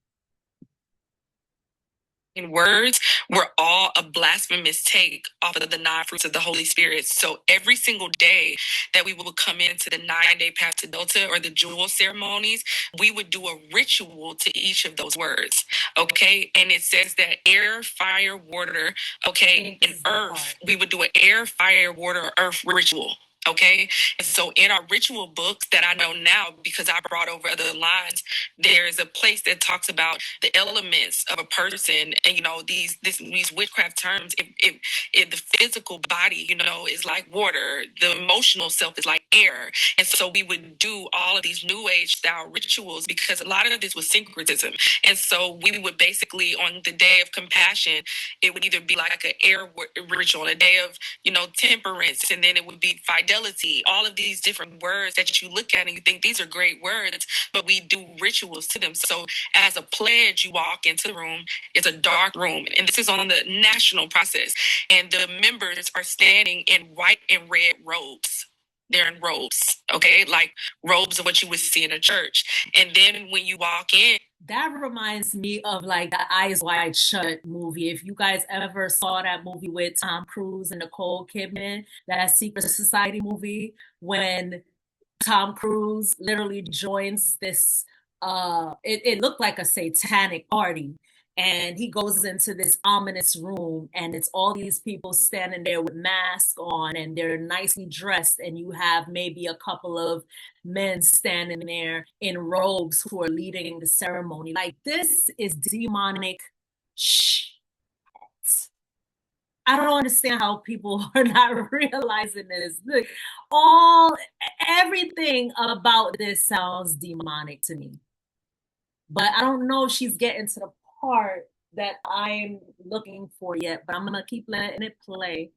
in words were all a blasphemous take off of the 9 fruits of the Holy Spirit. So every single day that we would come into the 9-day path to Delta or the jewel ceremonies, we would do a ritual to each of those words. Okay. And it says that air, fire, water, okay, and earth, we would do an air, fire, water, earth ritual. Okay. And so in our ritual books that I know now, because I brought over other lines, there's a place that talks about the elements of a person. And, you know, these witchcraft terms, if the physical body, you know, is like water, the emotional self is like air. And so we would do all of these new age style rituals because a lot of this was syncretism. And so we would basically, on the day of compassion, it would either be like an air ritual, on a day of, you know, temperance, and then it would be fidelity, all of these different words that you look at and you think these are great words, but we do rituals to them. So as a pledge, you walk into the room, it's a dark room, and this is on the national process, and the members are standing in white and red robes. They're in robes, okay? Like robes of what you would see in a church. And then when you walk in, that reminds me of like the Eyes Wide Shut movie. If you guys ever saw that movie with Tom Cruise and Nicole Kidman, that Secret Society movie, when Tom Cruise literally joins this, it looked like a satanic party. And he goes into this ominous room, and it's all these people standing there with masks on, and they're nicely dressed. And you have maybe a couple of men standing there in robes who are leading the ceremony. Like, this is demonic shit. I don't understand how people are not realizing this. Look, everything about this sounds demonic to me. But I don't know if she's getting to the part that I'm looking for yet, but I'm gonna keep letting it play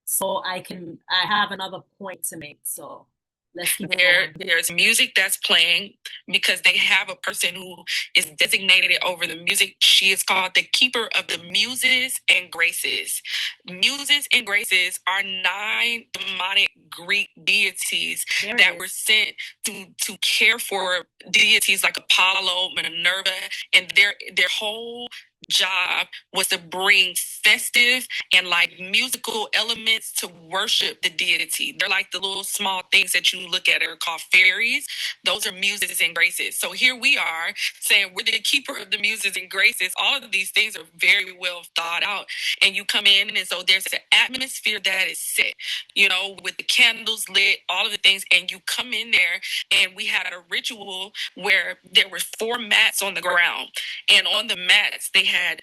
so I have another point to make. So let's keep going. There's music that's playing because they have a person who is designated over the music. She is called the keeper of the muses and graces. Muses and graces are 9 demonic Greek deities that were sent to care for deities like Apollo, Minerva, and their whole job was to bring festive and like musical elements to worship the deity. They're like the little small things that you look at are called fairies. Those are muses and graces. So here we are saying we're the keeper of the muses and graces. All of these things are very well thought out. And you come in, and so there's an atmosphere that is set, you know, with the candles lit, all of the things. And you come in there, and we had a ritual where there were 4 mats on the ground. And on the mats, they had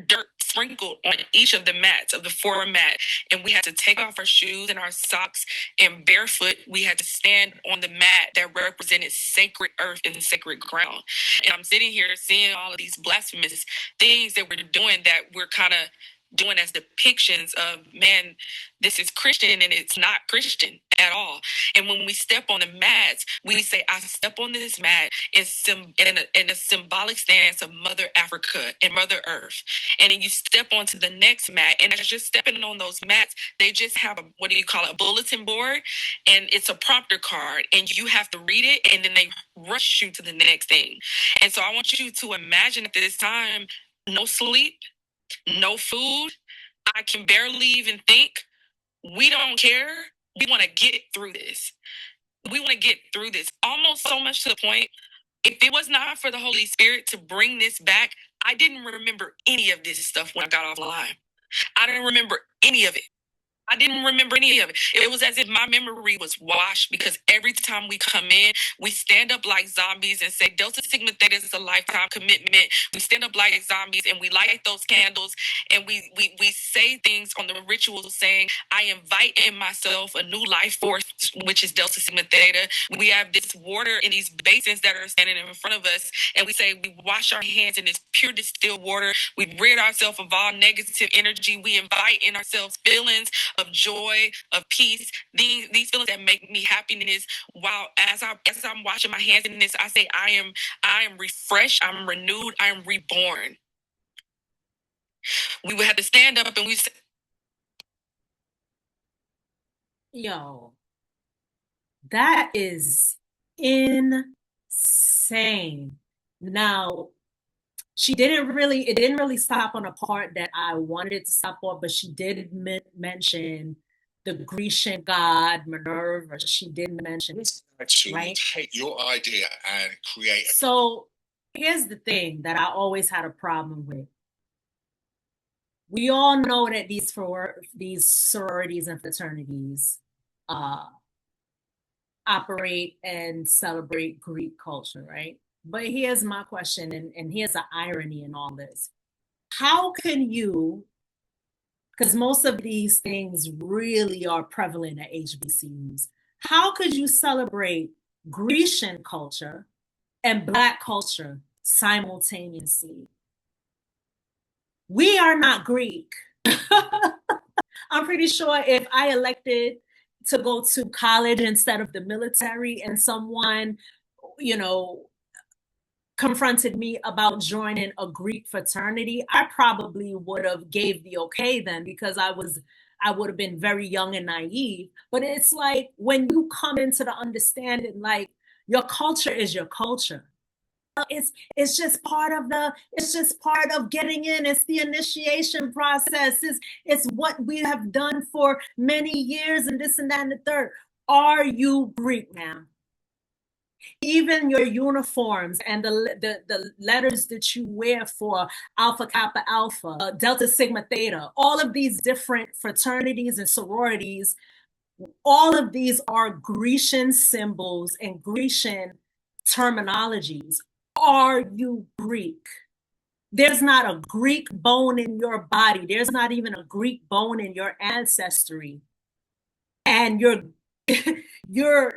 dirt sprinkled on each of the mats of the 4 mat, and we had to take off our shoes and our socks, and barefoot we had to stand on the mat that represented sacred earth and sacred ground. And I'm sitting here seeing all of these blasphemous things that we're doing, that we're kind of doing as depictions of, man, this is Christian and it's not Christian at all. And when we step on the mats, we say, I step on this mat in a symbolic stance of Mother Africa and Mother Earth. And then you step onto the next mat, and as you're stepping on those mats, they just have a bulletin board, and it's a prompter card, and you have to read it, and then they rush you to the next thing. And so I want you to imagine at this time, no sleep, no food. I can barely even think. We don't care. We want to get through this. We want to get through this, almost so much to the point, if it was not for the Holy Spirit to bring this back, I didn't remember any of this stuff when I got offline. I didn't remember any of it. I didn't remember any of it. It was as if my memory was washed, because every time we come in, we stand up like zombies and say, Delta Sigma Theta is a lifetime commitment. We stand up like zombies and we light those candles, and we say things on the rituals saying, I invite in myself a new life force, which is Delta Sigma Theta. We have this water in these basins that are standing in front of us, and we say we wash our hands in this pure distilled water. We rid ourselves of all negative energy. We invite in ourselves feelings of joy, of peace, these feelings that make me happiness. While as I'm washing my hands in this, I say, I am refreshed, I'm renewed, I am reborn. We would have to stand up and we say, yo, that is insane. Now, it didn't really stop on a part that I wanted it to stop on, but she did mention the Grecian god Minerva. She did mention to take your idea and create. So here's the thing that I always had a problem with. We all know that these sororities and fraternities operate and celebrate Greek culture, right? But here's my question, and here's the irony in all this. How can you, because most of these things really are prevalent at HBCUs, how could you celebrate Grecian culture and Black culture simultaneously? We are not Greek. I'm pretty sure if I elected to go to college instead of the military and someone, confronted me about joining a Greek fraternity, I probably would have gave the okay then, because I would have been very young and naive. But it's like when you come into the understanding, like, your culture is your culture. It's just part of getting in. It's the initiation process. It's what we have done for many years, and this and that and the third. Are you Greek now? Even your uniforms and the letters that you wear for Alpha Kappa Alpha, Delta Sigma Theta, all of these different fraternities and sororities, all of these are Grecian symbols and Grecian terminologies. Are you Greek? There's not a Greek bone in your body. There's not even a Greek bone in your ancestry. And you're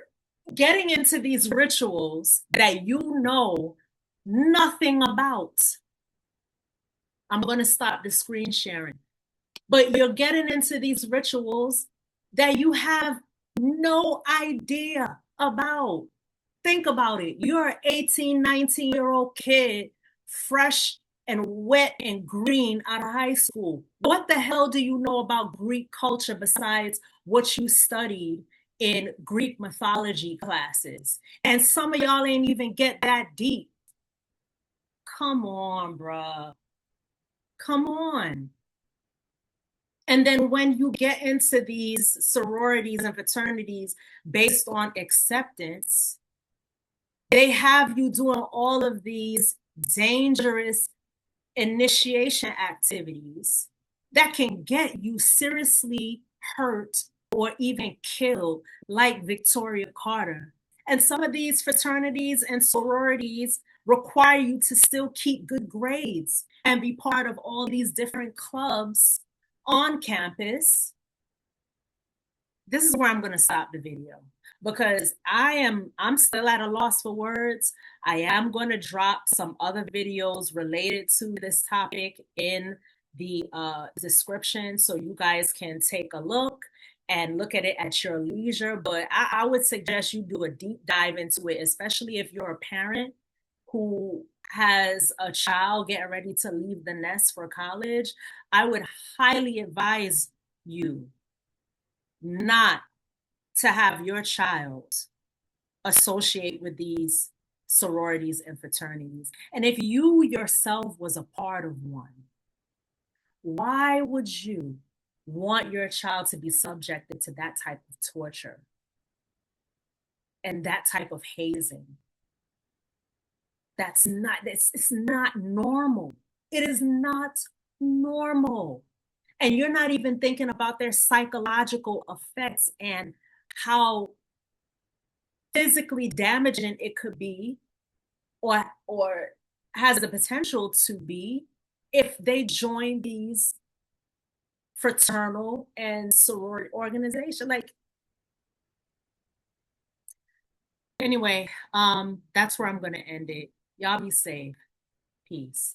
getting into these rituals that you know nothing about. I'm going to stop the screen sharing. But you're getting into these rituals that you have no idea about. Think about it. You're an 18, 19-year-old kid, fresh and wet and green out of high school. What the hell do you know about Greek culture besides what you studied in Greek mythology classes? And some of y'all ain't even get that deep. Come on, bruh. Come on. And then when you get into these sororities and fraternities based on acceptance, they have you doing all of these dangerous initiation activities that can get you seriously hurt or even killed, like Victoria Carter. And some of these fraternities and sororities require you to still keep good grades and be part of all these different clubs on campus. This is where I'm going to stop the video, because I'm still at a loss for words. I am going to drop some other videos related to this topic in the description so you guys can take a look and look at it at your leisure. But I would suggest you do a deep dive into it, especially if you're a parent who has a child getting ready to leave the nest for college. I would highly advise you not to have your child associate with these sororities and fraternities. And if you yourself was a part of one, why would you want your child to be subjected to that type of torture and that type of hazing? It's not normal. It is not normal. And you're not even thinking about their psychological effects and how physically damaging it could be or has the potential to be if they join these fraternal and sorority organization. Like, anyway, that's where I'm going to end it. Y'all be safe. Peace.